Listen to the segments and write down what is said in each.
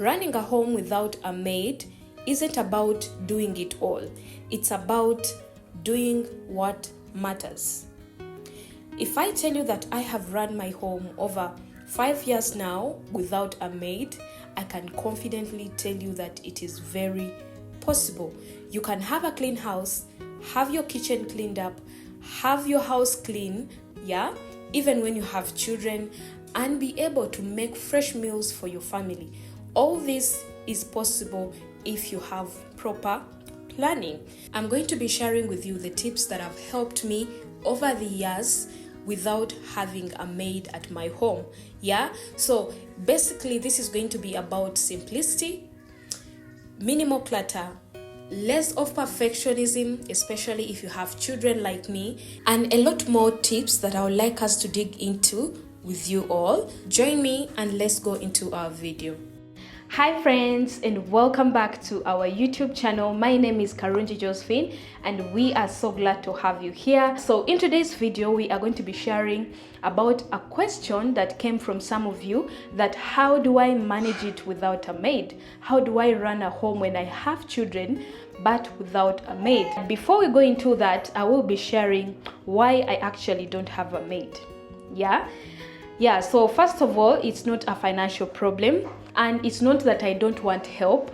Running a home without a maid isn't about doing it all. It's about doing what matters. If I tell you that I have run my home over 5 years now without a maid, I can confidently tell you that it is very possible. You can have a clean house, have your kitchen cleaned up, have your house clean, even when you have children, and be able to make fresh meals for your family. All this is possible if you have proper planning. I'm going to be sharing with you the tips that have helped me over the years without having a maid at my home. So basically this is going to be about simplicity, minimal clutter, less of perfectionism, especially if you have children like me, and a lot more tips that I would like us to dig into with you all. Join me and let's go into our video. Hi friends, and welcome back to our YouTube channel. My name is Karunji Josephine and we are so glad to have you here. So in today's video we are going to be sharing about a question that came from some of you, that how do I manage it without a maid? How do I run a home when I have children but without a maid? Before we go into that, I will be sharing why I actually don't have a maid. So first of all, it's not a financial problem, and it's not that I don't want help.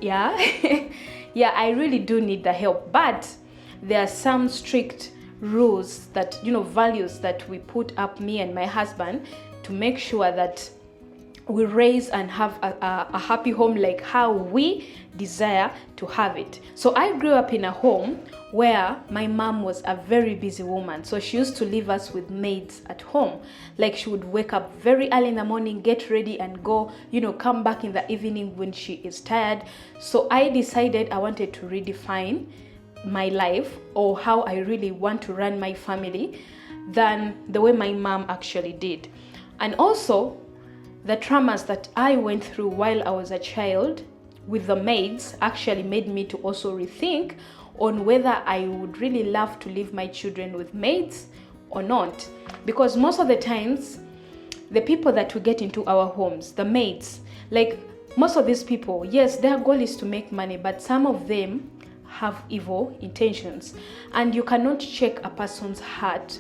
I really do need the help, but there are some strict rules that, values that we put up, me and my husband, to make sure that we raise and have a happy home like how we desire to have it. So I grew up in a home where my mom was a very busy woman. So she used to leave us with maids at home. Like she would wake up very early in the morning, get ready and go, come back in the evening when she is tired. So I decided I wanted to redefine my life, or how I really want to run my family, than the way my mom actually did. And also, the traumas that I went through while I was a child with the maids actually made me to also rethink on whether I would really love to leave my children with maids or not. Because most of the times, the people that we get into our homes, the maids, like most of these people, yes, their goal is to make money, but some of them have evil intentions. And you cannot check a person's heart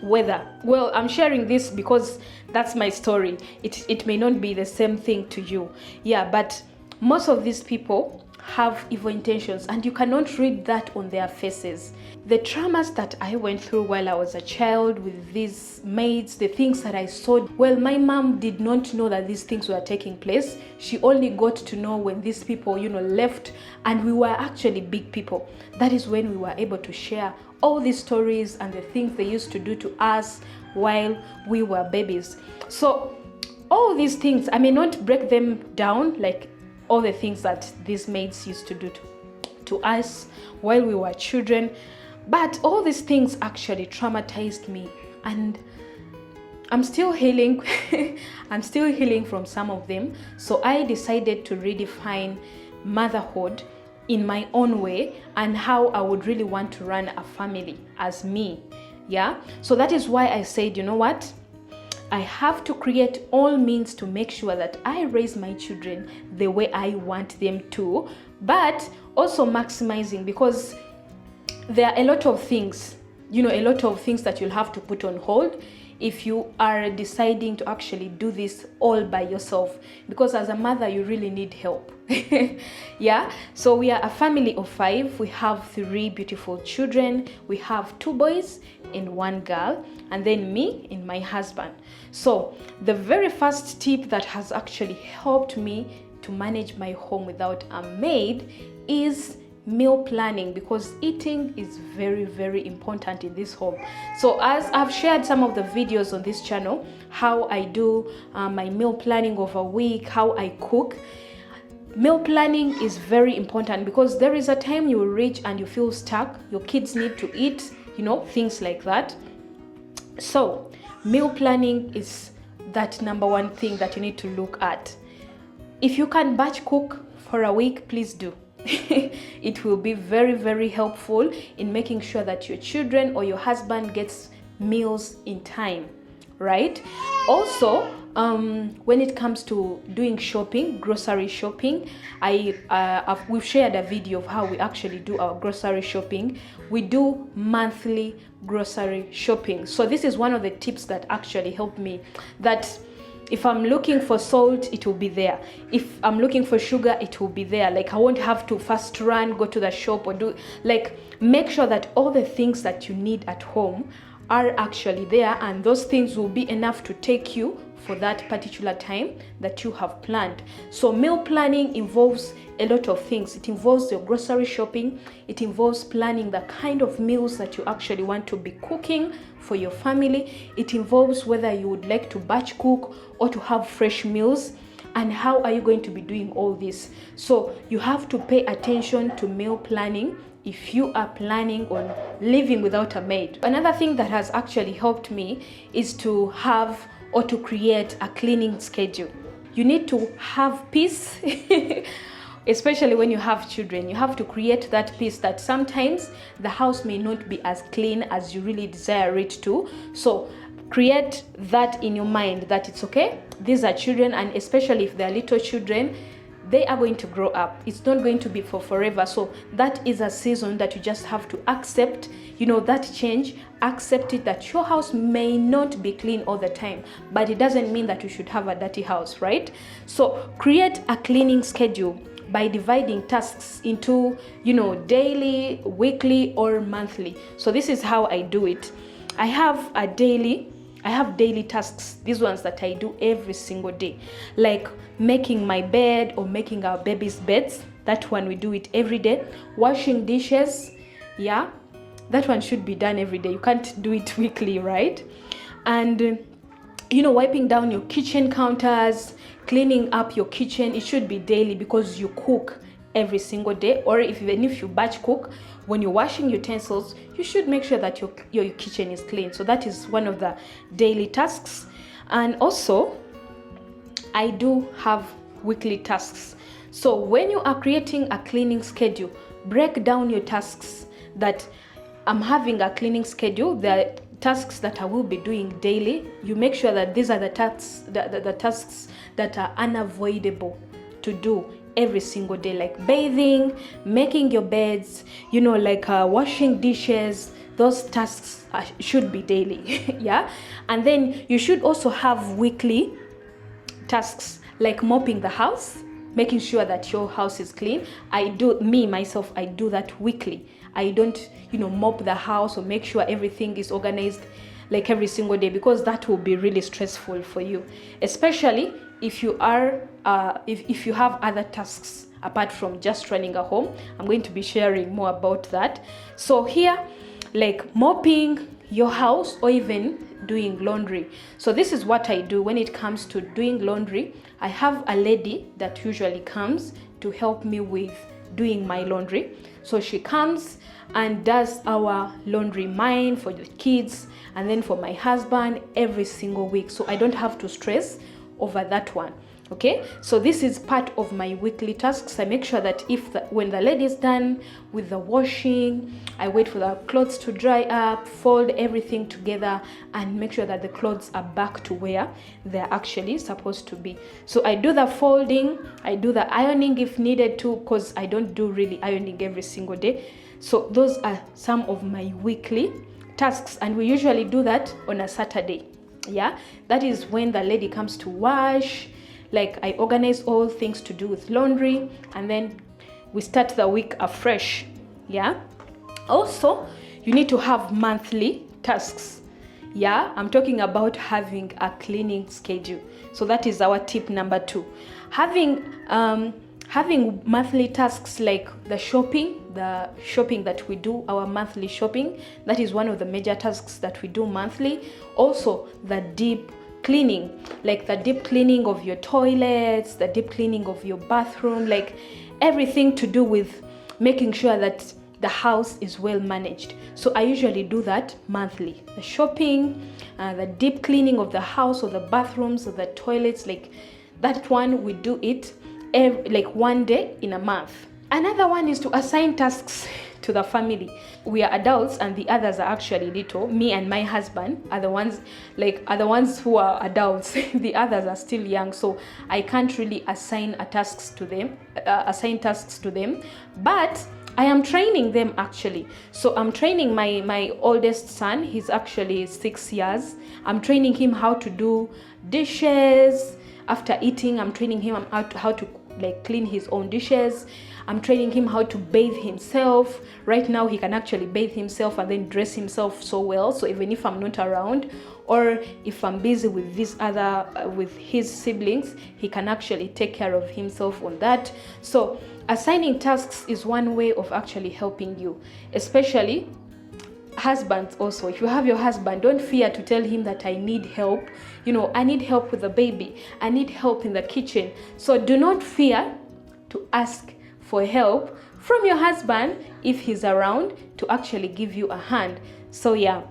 I'm sharing this because that's my story. It may not be the same thing to you. But most of these people have evil intentions, and you cannot read that on their faces. The traumas that I went through while I was a child with these maids, the things that I saw, my mom did not know that these things were taking place. She only got to know when these people, left, and we were actually big people. That is when we were able to share all these stories and the things they used to do to us while we were babies. So all these things, I may not break them down like all the things that these maids used to do to us while we were children, but all these things actually traumatized me, and I'm still healing. I'm still healing from some of them. So I decided to redefine motherhood in my own way, and how I would really want to run a family as me. So that is why I said, what? I have to create all means to make sure that I raise my children the way I want them to, but also maximizing, because there are a lot of things, that you'll have to put on hold if you are deciding to actually do this all by yourself, because as a mother you really need help. So we are a family of 5. We have 3 beautiful children. We have 2 boys and 1 girl, and then me and my husband. So the very first tip that has actually helped me to manage my home without a maid is meal planning, because eating is very, very important in this home. So as I've shared some of the videos on this channel, how I do my meal planning of a week, how I cook, meal planning is very important, because there is a time you will reach and you feel stuck, your kids need to eat, things like that. So meal planning is that number one thing that you need to look at. If you can batch cook for a week, please do. It will be very, very helpful in making sure that your children or your husband gets meals in time, right? Also, when it comes to doing shopping, grocery shopping, we've shared a video of how we actually do our grocery shopping. We do monthly grocery shopping. So this is one of the tips that actually helped me, that if I'm looking for salt, it will be there. If I'm looking for sugar, it will be there. Like I won't have to first run, go to the shop or do, like, make sure that all the things that you need at home are actually there, and those things will be enough to take you for that particular time that you have planned. So meal planning involves a lot of things. It involves your grocery shopping. It involves planning the kind of meals that you actually want to be cooking for your family. It involves whether you would like to batch cook or to have fresh meals, and how are you going to be doing all this. So you have to pay attention to meal planning if you are planning on living without a maid. Another thing that has actually helped me is to have or to create a cleaning schedule. You need to have peace, especially when you have children. You have to create that peace that sometimes the house may not be as clean as you really desire it to. So create that in your mind that it's okay. These are children, and especially if they're little children, they are going to grow up. It's not going to be for forever. So that is a season that you just have to accept, that change. Accept it, that your house may not be clean all the time, but it doesn't mean that you should have a dirty house, right? So create a cleaning schedule by dividing tasks into, daily, weekly, or monthly. So this is how I do it. I have daily tasks, these ones that I do every single day, like making my bed or making our baby's beds. That one we do it every day. Washing dishes, that one should be done every day. You can't do it weekly, right? And wiping down your kitchen counters, cleaning up your kitchen, it should be daily because you cook every single day. Or even if you batch cook, when you're washing utensils, you should make sure that your kitchen is clean. So that is one of the daily tasks. And also, I do have weekly tasks. So when you are creating a cleaning schedule, break down your tasks. That I'm having a cleaning schedule. The tasks that I will be doing daily, you make sure that these are the tasks that are unavoidable to do every single day, like bathing, making your beds, washing dishes. Those tasks should be daily. And then you should also have weekly tasks, like mopping the house, making sure that your house is clean. I do that weekly. I don't mop the house or make sure everything is organized like every single day, because that will be really stressful for you, especially if you are if you have other tasks apart from just running a home. I'm going to be sharing more about that. So here, like mopping your house or even doing laundry. So this is what I do when it comes to doing laundry. I have a lady that usually comes to help me with doing my laundry. So she comes and does our laundry, mine, for the kids, and then for my husband, every single week. So I don't have to stress over that one. Okay, so this is part of my weekly tasks. I make sure that when the lady is done with the washing, I wait for the clothes to dry up, fold everything together, and make sure that the clothes are back to where they're actually supposed to be. So I do the folding, I do the ironing if needed to, because I don't do really ironing every single day. So those are some of my weekly tasks, and we usually do that on a Saturday. That is when the lady comes to wash. Like I organize all things to do with laundry, and then we start the week afresh. Also, you need to have monthly tasks. I'm talking about having a cleaning schedule. So that is our tip number 2. Having monthly tasks, like the shopping that we do, our monthly shopping, that is one of the major tasks that we do monthly. Also, the deep cleaning, like the deep cleaning of your toilets, the deep cleaning of your bathroom, like everything to do with making sure that the house is well managed. So I usually do that monthly. The shopping, the deep cleaning of the house or the bathrooms or the toilets, like that one we do it like one day in a month. Another one is to assign tasks to the family. We are adults and the others are actually little. Me and my husband are the ones who are adults. The others are still young, so I can't really assign tasks to them. But I am training them actually. So I'm training my oldest son. He's actually 6 years. I'm training him how to do dishes after eating. I'm training him how to like clean his own dishes. I'm training him how to bathe himself. Right now he can actually bathe himself and then dress himself so well. So even if I'm not around, or if I'm busy with with his siblings, he can actually take care of himself on that. So assigning tasks is one way of actually helping you, especially husbands. Also, if you have your husband, don't fear to tell him that I need help. I need help with the baby, I need help in the kitchen. So do not fear to ask for help from your husband if he's around to actually give you a hand. So yeah,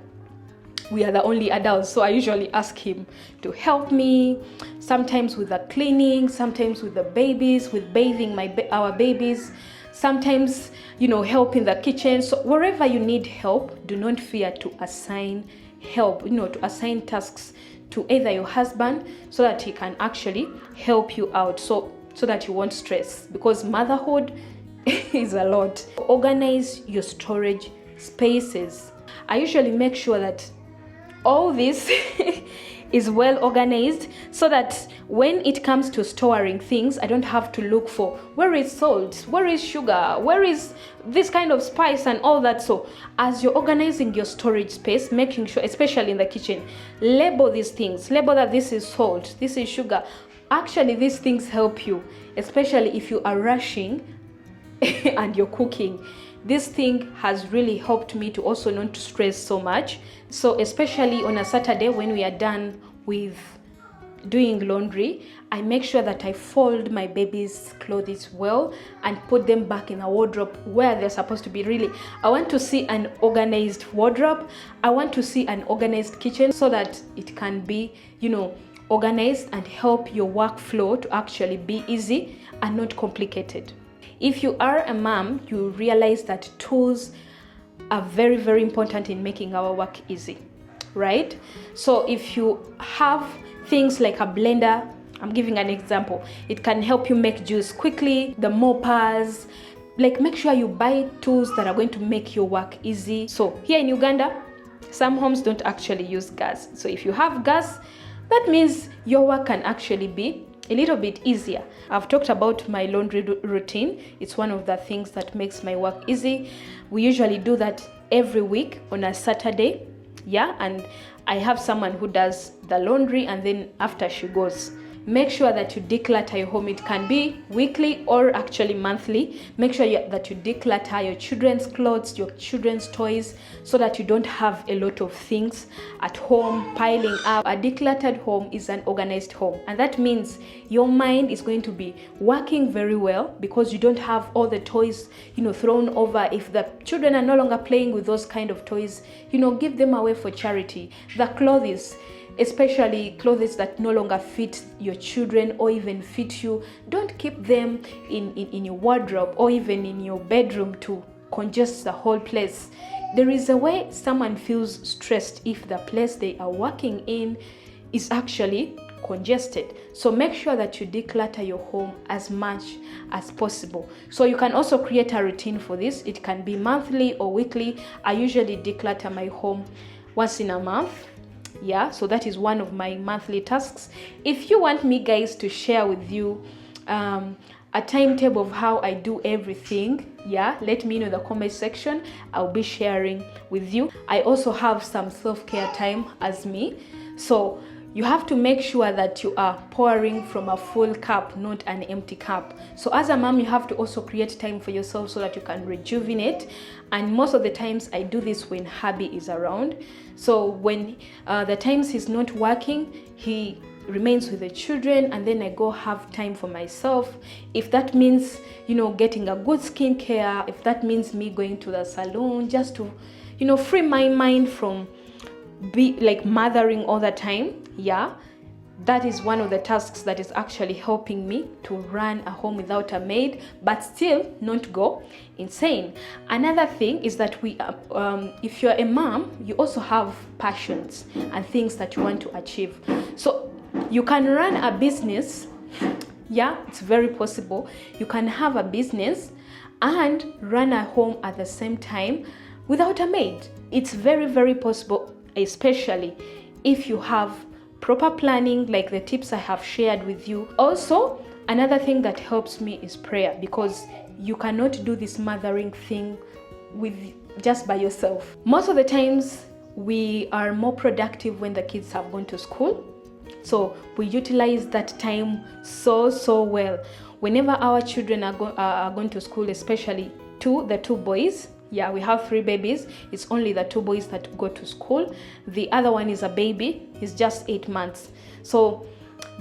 we are the only adults, so I usually ask him to help me, sometimes with the cleaning, sometimes with the babies, with bathing our babies, sometimes help in the kitchen. So wherever you need help, do not fear to assign help, to assign tasks to either your husband so that he can actually help you out, so that you won't stress, because motherhood is a lot. Organize your storage spaces. I usually make sure that all this is well organized, so that when it comes to storing things, I don't have to look for where is salt, where is sugar, where is this kind of spice and all that. So as you're organizing your storage space, making sure, especially in the kitchen, label these things. Label that this is salt, this is sugar. Actually, these things help you, especially if you are rushing and you're cooking. This thing has really helped me to also not to stress so much. So especially on a Saturday when we are done with doing laundry, I make sure that I fold my baby's clothes well and put them back in a wardrobe where they're supposed to be. Really, I want to see an organized wardrobe. I want to see an organized kitchen, so that it can be, organized and help your workflow to actually be easy and not complicated. If you are a mom, you realize that tools are very, very important in making our work easy, right? So if you have things like a blender, I'm giving an example, it can help you make juice quickly. The moppers, make sure you buy tools that are going to make your work easy. So here in Uganda, some homes don't actually use gas. So if you have gas, that means your work can actually be a little bit easier. I've talked about my laundry routine. It's one of the things that makes my work easy. We usually do that every week on a Saturday. Yeah, and I have someone who does the laundry, and then after she goes. Make sure that you declutter your home. It can be weekly or actually monthly. Make sure that you declutter your children's clothes, your children's toys, so that you don't have a lot of things at home piling up. A decluttered home is an organized home, and that means your mind is going to be working very well, because you don't have all the toys thrown over. If the children are no longer playing with those kind of toys, give them away for charity. The clothes, especially clothes that no longer fit your children or even fit you, don't keep them in your wardrobe or even in your bedroom to congest the whole place. There is a way someone feels stressed if the place they are working in is actually congested. So make sure that you declutter your home as much as possible. So you can also create a routine for this. It can be monthly or weekly. I usually declutter my home once in a month. Yeah, so that is one of my monthly tasks. If you want me, guys, to share with you a timetable of how I do everything, yeah, let me know in the comment section. I'll be sharing with you. I also have some self-care time as me. So you have to make sure that you are pouring from a full cup, not an empty cup. So as a mom, you have to also create time for yourself so that you can rejuvenate. And most of the times I do this when hubby is around. So when the times he's not working, he remains with the children, and then I go have time for myself. If that means, getting a good skincare, if that means me going to the salon just to, free my mind from mothering all the time, yeah, that is one of the tasks that is actually helping me to run a home without a maid, but still not go insane. Another thing is that if you're a mom, you also have passions and things that you want to achieve. So you can run a business. Yeah, it's very possible. You can have a business and run a home at the same time without a maid. It's very, very possible, especially if you have proper planning, like the tips I have shared with you. Also, another thing that helps me is prayer, because you cannot do this mothering thing just by yourself. Most of the times we are more productive when the kids have gone to school, so we utilize that time so well. Whenever our children are going to school, especially the two boys. Yeah, we have 3 babies. It's only the 2 boys that go to school. The other one is a baby. He's just 8 months. So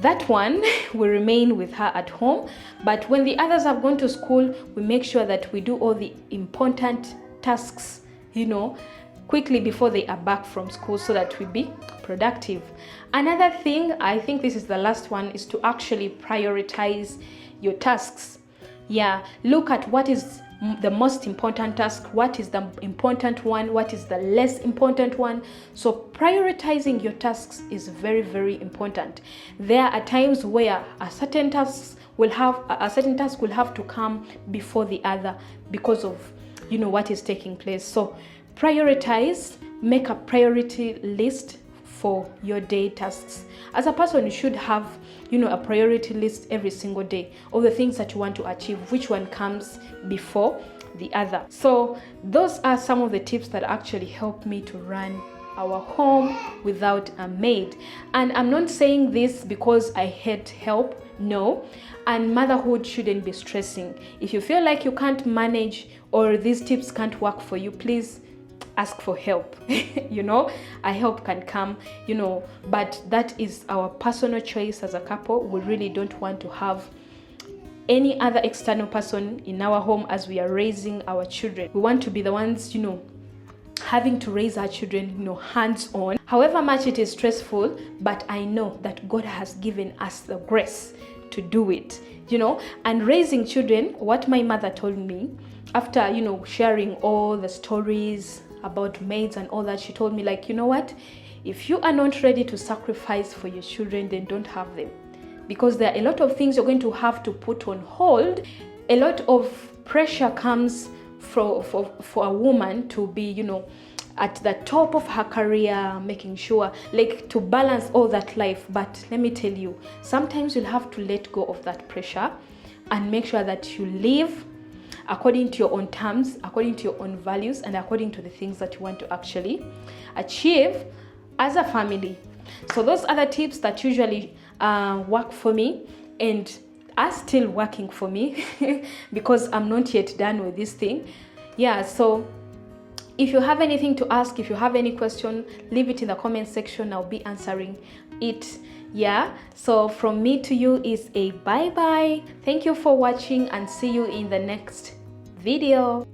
that one will remain with her at home. But when the others have gone to school, we make sure that we do all the important tasks, quickly before they are back from school, so that we be productive. Another thing, I think this is the last one, is to actually prioritize your tasks. Yeah, look at what is the most important task, what is the important one, what is the less important one. So prioritizing your tasks is very, very important. There are times where a certain task will have to come before the other because of what is taking place. So prioritize, make a priority list for your day tasks. As a person, you should have a priority list every single day of the things that you want to achieve, which one comes before the other. So those are some of the tips that actually help me to run our home without a maid. And I'm not saying this because I hate help, no. And motherhood shouldn't be stressing. If you feel like you can't manage or these tips can't work for you, please ask for help. A help can come, but that is our personal choice as a couple. We really don't want to have any other external person in our home as we are raising our children. We want to be the ones, having to raise our children, hands-on. However much it is stressful, but I know that God has given us the grace to do it, and raising children. What my mother told me after, sharing all the stories about maids and all that, she told me, like, what, if you are not ready to sacrifice for your children, then don't have them, because there are a lot of things you're going to have to put on hold. A lot of pressure comes for a woman to be at the top of her career, making sure, like, to balance all that life. But let me tell you, sometimes you'll have to let go of that pressure and make sure that you live according to your own terms, according to your own values, and according to the things that you want to actually achieve as a family. So those are the tips that usually work for me and are still working for me because I'm not yet done with this thing. Yeah, so if you have anything to ask, if you have any question, leave it in the comment section. I'll be answering it. Yeah, so from me to you is a bye-bye. Thank you for watching and see you in the next video.